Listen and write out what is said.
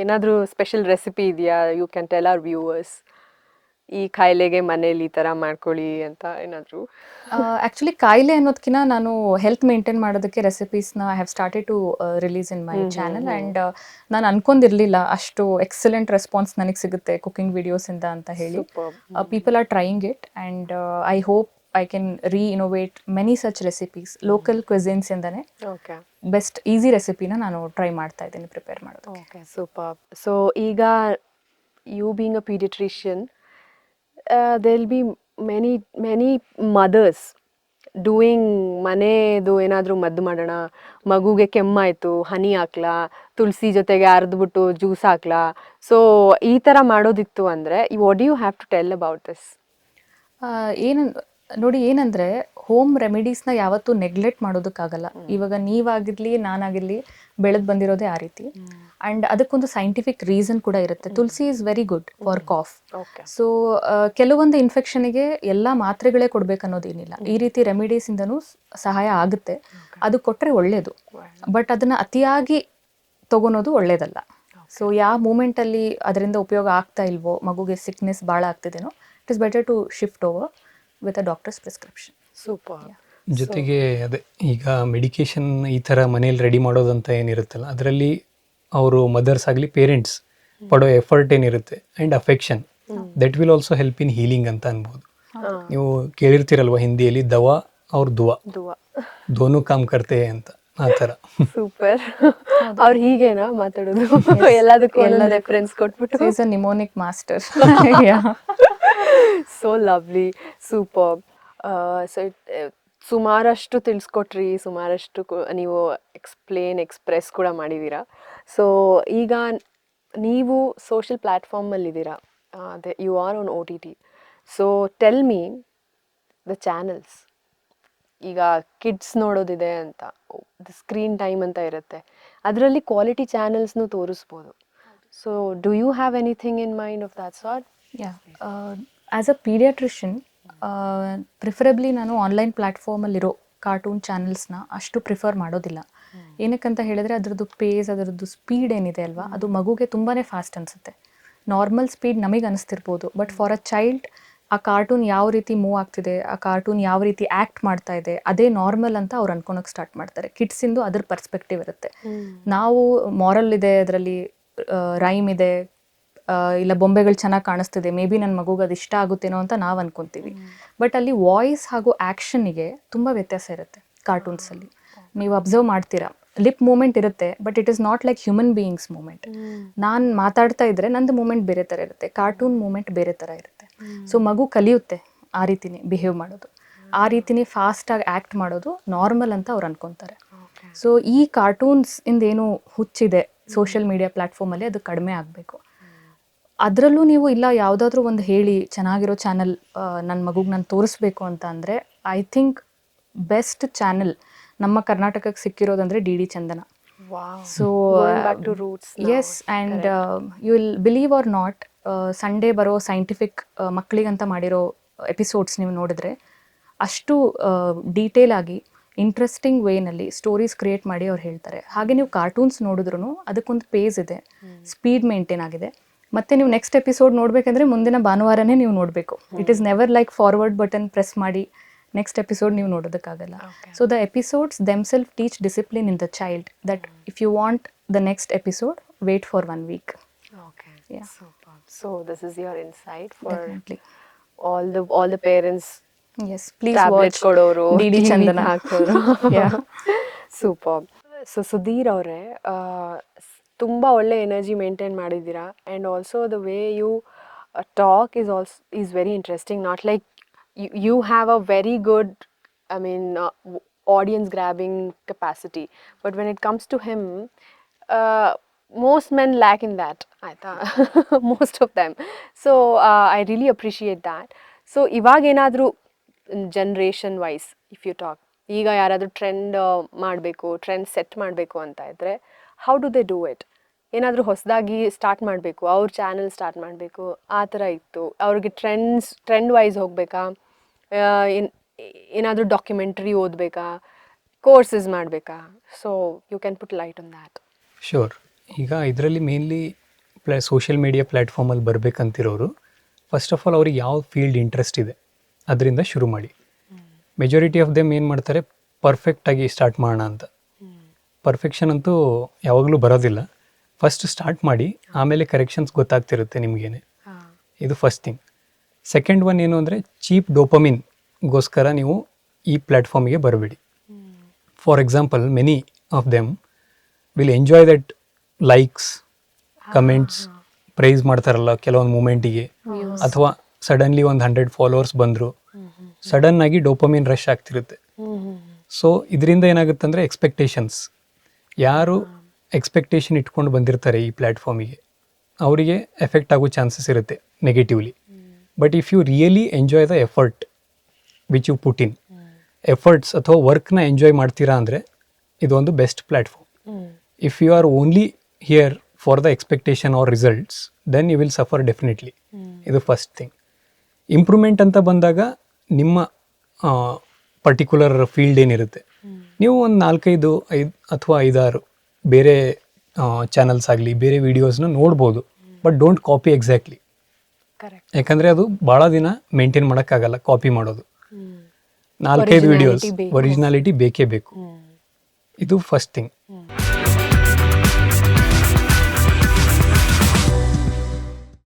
ಏನಾದರೂ special recipe ಇದೆಯಾ you can tell our viewers, ಈ ಕಾಯಿಲೆಗೆ ಮನೇಲಿ ಈ ಥರ ಮಾಡ್ಕೊಳ್ಳಿ ಅಂತ ಏನಾದರೂ? ಆ್ಯಕ್ಚುಲಿ ಕಾಯಿಲೆ ಅನ್ನೋದಕ್ಕಿಂತ ನಾನು ಹೆಲ್ತ್ ಮೇಂಟೈನ್ ಮಾಡೋದಕ್ಕೆ ರೆಸಿಪೀಸ್ನ I have started to release in my channel. And ನಾನು ಅನ್ಕೊಂಡಿರಲಿಲ್ಲ ಅಷ್ಟು ಎಕ್ಸಲೆಂಟ್ ರೆಸ್ಪಾನ್ಸ್ ನನಗೆ ಸಿಗುತ್ತೆ ಕುಕಿಂಗ್ ವಿಡಿಯೋಸಿಂದ ಅಂತ ಹೇಳಿ. People are trying it and I hope I can reinnovate many such recipes local cuisines ಇಂದನೇ ಓಕೆ ಬೆಸ್ಟ್ ಈಸಿ ರೆಸಿಪಿನ ನಾನು ಟ್ರೈ ಮಾಡ್ತಾ ಇದ್ದೀನಿ ಪ್ರಿಪೇರ್ ಮಾಡೋದು. Okay super. ಸೊ ಈಗ you being a paediatrician, there will be many mothers doing ಮನೆದು ಏನಾದರೂ ಮದ್ದು ಮಾಡೋಣ, ಮಗುಗೆ ಕೆಮ್ಮಾಯಿತು ಹನಿ ಹಾಕ್ಲಾ, ತುಳಸಿ ಜೊತೆಗೆ ಅರ್ದ್ಬಿಟ್ಟು ಜ್ಯೂಸ್ ಹಾಕ್ಲಾ, ಸೊ ಈ ಥರ ಮಾಡೋದಿತ್ತು ಅಂದರೆ what do you have to tell about this? ನೋಡಿ ಏನಂದರೆ ಹೋಮ್ ರೆಮಿಡೀಸ್ನ ಯಾವತ್ತೂ ನೆಗ್ಲೆಕ್ಟ್ ಮಾಡೋದಕ್ಕಾಗಲ್ಲ. ಇವಾಗ ನೀವಾಗಿರಲಿ ನಾನಾಗಿರಲಿ ಬೆಳೆದು ಬಂದಿರೋದೇ ಆ ರೀತಿ. ಆ್ಯಂಡ್ ಅದಕ್ಕೊಂದು ಸೈಂಟಿಫಿಕ್ ರೀಸನ್ ಕೂಡ ಇರುತ್ತೆ. Tulsi is very good for cough. So ಕೆಲವೊಂದು ಇನ್ಫೆಕ್ಷನಿಗೆ ಎಲ್ಲ ಮಾತ್ರೆಗಳೇ ಕೊಡಬೇಕನ್ನೋದೇನಿಲ್ಲ. ಈ ರೀತಿ ರೆಮಿಡೀಸಿಂದನೂ ಸಹಾಯ ಆಗುತ್ತೆ. ಅದು ಕೊಟ್ಟರೆ ಒಳ್ಳೆಯದು. ಬಟ್ ಅದನ್ನು ಅತಿಯಾಗಿ ತೊಗೊಳೋದು ಒಳ್ಳೆಯದಲ್ಲ. ಸೊ ಯಾವ ಮೂಮೆಂಟಲ್ಲಿ ಅದರಿಂದ ಉಪಯೋಗ ಆಗ್ತಾ ಇಲ್ವೋ, ಮಗುಗೆ ಸಿಕ್ನೆಸ್ ಭಾಳ ಆಗ್ತಿದೇನೋ, it is better to shift over with a doctor's prescription. Super. ಜೊತೆಗೆ ಅದೇ ಈಗ ಮೆಡಿಕೇಶನ್ ಈ ಥರ ಮನೇಲಿ ರೆಡಿ ಮಾಡೋದಂತ ಏನಿರುತ್ತಲ್ಲ, ಅದರಲ್ಲಿ ಅವರು ಮದರ್ಸ್ ಆಗಲಿ ಪೇರೆಂಟ್ಸ್ ಪಡೋ ಎಫರ್ಟ್ ಏನಿರುತ್ತೆ and affection that will also help in healing ಅಂತ ಅನ್ಬೋದು. ನೀವು ಕೇಳಿರ್ತೀರಲ್ವ ಹಿಂದಿಯಲ್ಲಿ ದವಾ ಅವ್ರ ದುವಾ ದೋನು ಕಾಮ್ ಕರ್ತೆ ಅಂತ, ಆ ಥರ. ಸೂಪರ್. ಅವ್ರು ಹೀಗೇನಾ ಮಾತಾಡೋದು? ಎಲ್ಲದಕ್ಕೂ ಎಲ್ಲ ರೆಫರೆನ್ಸ್ ಕೊಟ್ಬಿಟ್ಟು. Is a mnemonic master. So lovely, super. So ಸುಮಾರಷ್ಟು ತಿಳಿಸ್ಕೊಟ್ರಿ, ಸುಮಾರಷ್ಟು ನೀವು ಎಕ್ಸ್ಪ್ರೆಸ್ ಕೂಡ ಮಾಡಿದ್ದೀರಾ. ಸೊ ಈಗ ನೀವು ಸೋಷಿಯಲ್ ಪ್ಲ್ಯಾಟ್ಫಾರ್ಮಲ್ಲಿದ್ದೀರಾ, ಅದೇ you are on OTT. So tell me the channels. ಈಗ ಕಿಡ್ಸ್ ನೋಡೋದಿದೆ ಅಂತ ಸ್ಕ್ರೀನ್ ಟೈಮ್ ಅಂತ ಇರುತ್ತೆ, ಅದರಲ್ಲಿ ಕ್ವಾಲಿಟಿ ಚಾನಲ್ಸ್ನು ತೋರಿಸ್ಬೋದು. So do you have anything in mind of that sort? As a paediatrician preferably ನಾನು ಆನ್ಲೈನ್ ಪ್ಲ್ಯಾಟ್ಫಾರ್ಮಲ್ಲಿರೋ ಕಾರ್ಟೂನ್ ಚಾನಲ್ಸ್ನ ಅಷ್ಟು ಪ್ರಿಫರ್ ಮಾಡೋದಿಲ್ಲ. ಏನಕ್ಕಂತ ಹೇಳಿದ್ರೆ ಅದರದ್ದು ಪೇಸ್, ಅದರದ್ದು ಸ್ಪೀಡ್ ಏನಿದೆ ಅಲ್ವಾ, ಅದು ಮಗುಗೆ ತುಂಬಾ ಫಾಸ್ಟ್ ಅನಿಸುತ್ತೆ. ನಾರ್ಮಲ್ ಸ್ಪೀಡ್ ನಮಗೆ ಅನಿಸ್ತಿರ್ಬೋದು, ಬಟ್ ಫಾರ್ ಅ ಚೈಲ್ಡ್ ಆ ಕಾರ್ಟೂನ್ ಯಾವ ರೀತಿ ಮೂವ್ ಆಗ್ತಿದೆ, ಆ ಕಾರ್ಟೂನ್ ಯಾವ ರೀತಿ ಆ್ಯಕ್ಟ್ ಮಾಡ್ತಾ ಇದೆ, ಅದೇ ನಾರ್ಮಲ್ ಅಂತ ಅವ್ರು ಅನ್ಕೊಳಕ್ಕೆ ಸ್ಟಾರ್ಟ್ ಮಾಡ್ತಾರೆ. ಕಿಡ್ಸಿಂದು ಅದ್ರ ಪರ್ಸ್ಪೆಕ್ಟಿವ್ ಇರುತ್ತೆ. ನಾವು ಮಾರಲ್ ಇದೆ, ಅದರಲ್ಲಿ ರೈಮ್ ಇದೆ, ಇಲ್ಲ ಬೊಂಬೆಗಳು ಚೆನ್ನಾಗಿ ಕಾಣಿಸ್ತಿದೆ, ಮೇ ಬಿ ನನ್ನ ಮಗುಗೆ ಅದು ಇಷ್ಟ ಆಗುತ್ತೇನೋ ಅಂತ ನಾವು ಅನ್ಕೊತೀವಿ. ಬಟ್ ಅಲ್ಲಿ ವಾಯ್ಸ್ ಹಾಗೂ ಆ್ಯಕ್ಷನ್ನಿಗೆ ತುಂಬ ವ್ಯತ್ಯಾಸ ಇರುತ್ತೆ ಕಾರ್ಟೂನ್ಸಲ್ಲಿ. ನೀವು ಅಬ್ಸರ್ವ್ ಮಾಡ್ತೀರಾ, ಲಿಪ್ ಮೂಮೆಂಟ್ ಇರುತ್ತೆ, but it is not like human beings movement. ನಾನು ಮಾತಾಡ್ತಾ ಇದ್ರೆ ನಂದು ಮೂಮೆಂಟ್ ಬೇರೆ ಥರ ಇರುತ್ತೆ, ಕಾರ್ಟೂನ್ ಮೂಮೆಂಟ್ ಬೇರೆ ಥರ ಇರುತ್ತೆ. ಸೊ ಮಗು ಕಲಿಯುತ್ತೆ ಆ ರೀತಿನೇ ಬಿಹೇವ್ ಮಾಡೋದು, ಆ ರೀತಿನೇ ಫಾಸ್ಟಾಗಿ ಆ್ಯಕ್ಟ್ ಮಾಡೋದು ನಾರ್ಮಲ್ ಅಂತ ಅವ್ರು ಅನ್ಕೊತಾರೆ. ಸೊ ಈ ಕಾರ್ಟೂನ್ಸ್ ಇಂದೇನು ಹುಚ್ಚಿದೆ ಸೋಷಿಯಲ್ ಮೀಡಿಯಾ ಪ್ಲ್ಯಾಟ್ಫಾರ್ಮಲ್ಲಿ, ಅದು ಕಡಿಮೆ ಆಗಬೇಕು. ಅದರಲ್ಲೂ ನೀವು ಇಲ್ಲ ಯಾವುದಾದ್ರೂ ಒಂದು ಹೇಳಿ ಚೆನ್ನಾಗಿರೋ ಚಾನಲ್ ನನ್ನ ಮಗುಗೆ ನಾನು ತೋರಿಸ್ಬೇಕು ಅಂತ ಅಂದರೆ, ಐ ಥಿಂಕ್ ಬೆಸ್ಟ್ ಚಾನಲ್ ನಮ್ಮ ಕರ್ನಾಟಕಕ್ಕೆ ಸಿಕ್ಕಿರೋದಂದರೆ D D Chandana. So yes, and you will believe or not, Sunday ಬರೋ ಸೈಂಟಿಫಿಕ್ ಮಕ್ಕಳಿಗಂತ ಮಾಡಿರೋ ಎಪಿಸೋಡ್ಸ್ ನೀವು ನೋಡಿದ್ರೆ ಅಷ್ಟು ಡೀಟೇಲ್ ಆಗಿ ಇಂಟ್ರೆಸ್ಟಿಂಗ್ ವೇನಲ್ಲಿ ಸ್ಟೋರೀಸ್ ಕ್ರಿಯೇಟ್ ಮಾಡಿ ಅವ್ರು ಹೇಳ್ತಾರೆ. ಹಾಗೆ ನೀವು ಕಾರ್ಟೂನ್ಸ್ ನೋಡಿದ್ರೂ ಅದಕ್ಕೊಂದು ಪೇಸ್ ಇದೆ, ಸ್ಪೀಡ್ ಮೇಂಟೈನ್ ಆಗಿದೆ. ಮತ್ತು ನೀವು ನೆಕ್ಸ್ಟ್ ಎಪಿಸೋಡ್ ನೋಡಬೇಕಂದ್ರೆ ಮುಂದಿನ ಭಾನುವಾರನೇ ನೀವು ನೋಡಬೇಕು. It is never like forward button press ಮಾಡಿ ನೆಕ್ಸ್ಟ್ ಎಪಿಸೋಡ್ ನೀವು ನೋಡೋದಕ್ಕಾಗಲ್ಲ. So the episodes themself teach discipline in the child, that if you want the next episode wait for 1 week. Okay. Yeah. Super. So this is your insight for definitely all the parents. Yes, please watch ಕೊಡೋರು, D Chandana ಹಾಕೋರು. Super. So Sudhir ಅವರೇ, ತುಂಬ ಒಳ್ಳೆ energy maintain ಮಾಡಿದ್ದೀರಾ. And also the way you talk is very interesting. Not like you have a very good, I mean audience grabbing capacity, but when it comes to him, most men lack in that, most of them. So I really appreciate that. So ಇವಾಗ ಏನಾದರೂ generation wise if you talk, ಈಗ ಯಾರಾದರೂ trend ಮಾಡಬೇಕು, trend set ಮಾಡಬೇಕು ಅಂತ ಇದ್ದರೆ how do they do it? ಏನಾದರೂ ಹೊಸದಾಗಿ ಸ್ಟಾರ್ಟ್ ಮಾಡಬೇಕು, ಅವ್ರ ಚಾನಲ್ ಸ್ಟಾರ್ಟ್ ಮಾಡಬೇಕು, ಆ ಥರ ಇತ್ತು, ಅವ್ರಿಗೆ ಟ್ರೆಂಡ್ ವೈಸ್ ಹೋಗಬೇಕಾ, ಏನಾದರೂ ಡಾಕ್ಯುಮೆಂಟ್ರಿ ಓದಬೇಕಾ, ಕೋರ್ಸಸ್ ಮಾಡಬೇಕಾ? So you can put light on that. Sure. ಈಗ ಇದರಲ್ಲಿ ಮೇನ್ಲಿ ಸೋಷಿಯಲ್ ಮೀಡಿಯಾ ಪ್ಲ್ಯಾಟ್ಫಾರ್ಮಲ್ಲಿ ಬರಬೇಕಂತಿರೋರು ಫಸ್ಟ್ ಆಫ್ ಆಲ್ ಅವ್ರಿಗೆ ಯಾವ ಫೀಲ್ಡ್ ಇಂಟ್ರೆಸ್ಟ್ ಇದೆ ಅದರಿಂದ ಶುರು ಮಾಡಿ. ಮೆಜಾರಿಟಿ ಆಫ್ ದೆಮ್ ಏನು ಮಾಡ್ತಾರೆ, ಪರ್ಫೆಕ್ಟಾಗಿ ಸ್ಟಾರ್ಟ್ ಮಾಡೋಣ ಅಂತ. ಪರ್ಫೆಕ್ಷನ್ ಅಂತೂ ಯಾವಾಗಲೂ ಬರೋದಿಲ್ಲ. ಫಸ್ಟ್ ಸ್ಟಾರ್ಟ್ ಮಾಡಿ, ಆಮೇಲೆ ಕರೆಕ್ಷನ್ಸ್ ಗೊತ್ತಾಗ್ತಿರುತ್ತೆ ನಿಮಗೇನೆ. ಇದು ಫಸ್ಟ್ ಥಿಂಗ್. ಸೆಕೆಂಡ್ ಒನ್ ಏನು ಅಂದರೆ, ಚೀಪ್ ಡೋಪಮಿನ್ಗೋಸ್ಕರ ನೀವು ಈ ಪ್ಲ್ಯಾಟ್ಫಾರ್ಮಿಗೆ ಬರಬೇಡಿ. For example, many of them will enjoy that likes, comments, praise ಮಾಡ್ತಾರಲ್ಲ ಕೆಲವೊಂದು ಮೂಮೆಂಟಿಗೆ, ಅಥವಾ ಸಡನ್ಲಿ ಒಂದು 100 ಫಾಲೋವರ್ಸ್ ಬಂದರು, ಸಡನ್ ಆಗಿ ಡೋಪಮಿನ್ ರಶ್ ಆಗ್ತಿರುತ್ತೆ. ಸೊ ಇದರಿಂದ ಏನಾಗುತ್ತೆ ಅಂದರೆ, ಎಕ್ಸ್ಪೆಕ್ಟೇಷನ್ಸ್, ಯಾರು ಎಕ್ಸ್ಪೆಕ್ಟೇಷನ್ ಇಟ್ಕೊಂಡು ಬಂದಿರ್ತಾರೆ ಈ ಪ್ಲ್ಯಾಟ್ಫಾರ್ಮಿಗೆ ಅವರಿಗೆ ಎಫೆಕ್ಟ್ ಆಗೋ ಚಾನ್ಸಸ್ ಇರುತ್ತೆ negatively. But if you really enjoy the effort which you put in, efforts ಅಥವಾ ವರ್ಕ್ನ ಎಂಜಾಯ್ ಮಾಡ್ತೀರಾ ಅಂದರೆ ಇದೊಂದು best platform. If you are only here for the expectation or results, then you will suffer definitely. ಇದು first thing. Improvement ಅಂತ ಬಂದಾಗ ನಿಮ್ಮ particular field ಏನಿರುತ್ತೆ, ನೀವು ಒಂದು 4-5 ಅಥವಾ 5-6 ಬೇರೆ ಚಾನಲ್ಸ್ ಆಗಲಿ ಬೇರೆ ವೀಡಿಯೋಸ್ನ ನೋಡ್ಬೋದು, but don't copy exactly. Correct. ಯಾಕಂದರೆ ಅದು ಭಾಳ ದಿನ ಮೇಂಟೈನ್ ಮಾಡೋಕ್ಕಾಗಲ್ಲ ಕಾಪಿ ಮಾಡೋದು. 4-5 ವಿಡಿಯೋಸ್ ಒರಿಜಿನಾಲಿಟಿ ಬೇಕೇ ಬೇಕು. ಇದು ಫಸ್ಟ್ ಥಿಂಗ್.